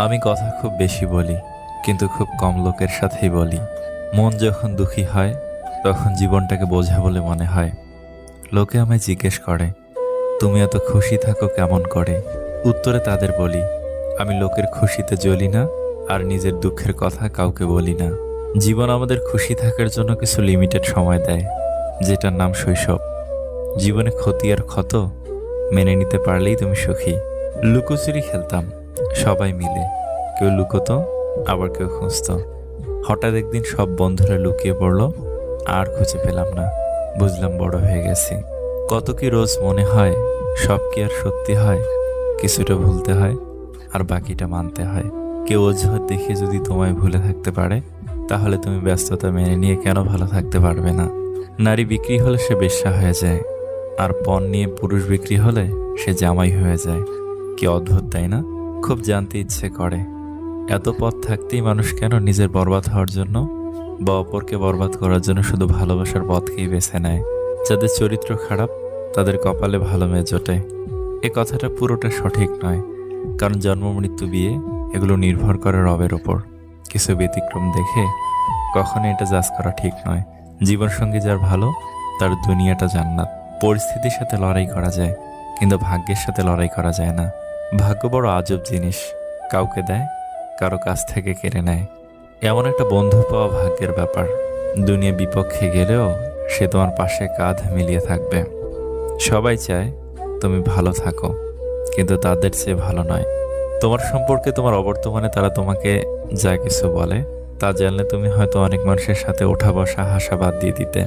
আমি কথা খুব বেশি বলি, কিন্তু খুব কম লোকের সাথেই বলি। মন যখন দুঃখী হয় তখন জীবনটাকে বোঝা বলে মনে হয়। লোকে আমায় জিজ্ঞেস করে, তুমি এত খুশি থাকো কেমন করে? উত্তরে তাদের বলি, আমি লোকের খুশিতে জ্বলি না, আর নিজের দুঃখের কথা কাউকে বলি না। জীবন আমাদের খুশি থাকার জন্য কিছু লিমিটেড সময় দেয়, যেটার নাম শৈশব। জীবনে ক্ষতি আর ক্ষত মেনে নিতে পারলেই তুমি সুখী। লুকোচুরি খেলতাম সবাই মিলে, কেউ লুকোতো আবার কেউ খুঁজতো। হঠাৎ একদিন সব বন্ধুরা লুকিয়ে পড়লো, আর খুঁজে পেলাম না। বুঝলাম বড় হয়ে গেছি। কত কি রোজ মনে হয়, সব কি আর সত্যি হয়? কিছুটা ভুলতে হয় আর বাকিটা মানতে হয়। কেউ অজুহাত দেখিয়ে যদি তোমায় ভুলে থাকতে পারে, তাহলে তুমি ব্যস্ততা মেনে নিয়ে কেন ভালো থাকতে পারবে না? নারী বিক্রি হলে সে বেশ্যা হয়ে যায়, আর পণ নিয়ে পুরুষ বিক্রি হলে সে জামাই হয়ে যায়। কি অদ্ভুত, তাই না? খুব জানতে ইচ্ছে করে, এত পথ থাকতেই মানুষ কেন নিজের বরবাদ হওয়ার জন্য বা অপরকে বরবাদ করার জন্য শুধু ভালোবাসার পথকেই বেছে নেয়। যাদের চরিত্র খারাপ তাদের কপালে ভালো মেয়ে জোটে। এ কথাটা পুরোটা সঠিক নয়, কারণ জন্ম মৃত্যু বিয়ে এগুলো নির্ভর করে রবের ওপর। কিছু ব্যতিক্রম দেখে কখনো এটা জাজ করা ঠিক নয়। জীবনসঙ্গী যার ভালো, তার দুনিয়াটা জান্নাত। পরিস্থিতির সাথে লড়াই করা যায়, কিন্তু ভাগ্যের সাথে লড়াই করা যায় না। ভাগ্য বড় আজব জিনিস, কাউকে দেয়, কারো কাছ থেকে কেড়ে নেয়। এমন একটা বন্ধু পাওয়া ভাগ্যের ব্যাপার। দুনিয়া বিপক্ষে গেলেও সে তোমার পাশে কাঁধ মিলিয়ে থাকবে। সবাই চায় তুমি ভালো থাকো, কিন্তু তাদের চেয়ে ভালো নয়। তোমার সম্পর্কে তোমার অবর্তমানে তারা তোমাকে যা কিছু বলে, তা জানলে তুমি হয়তো অনেক মানুষের সাথে ওঠা বসা হাসা বাদ দিয়ে দিতে।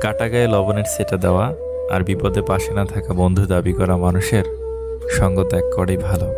কাটা গায়ে লবণের সেটা দেওয়া আর বিপদে পাশে না থাকা বন্ধু দাবি করা মানুষের সঙ্গ ত্যাগ করেই ভালো।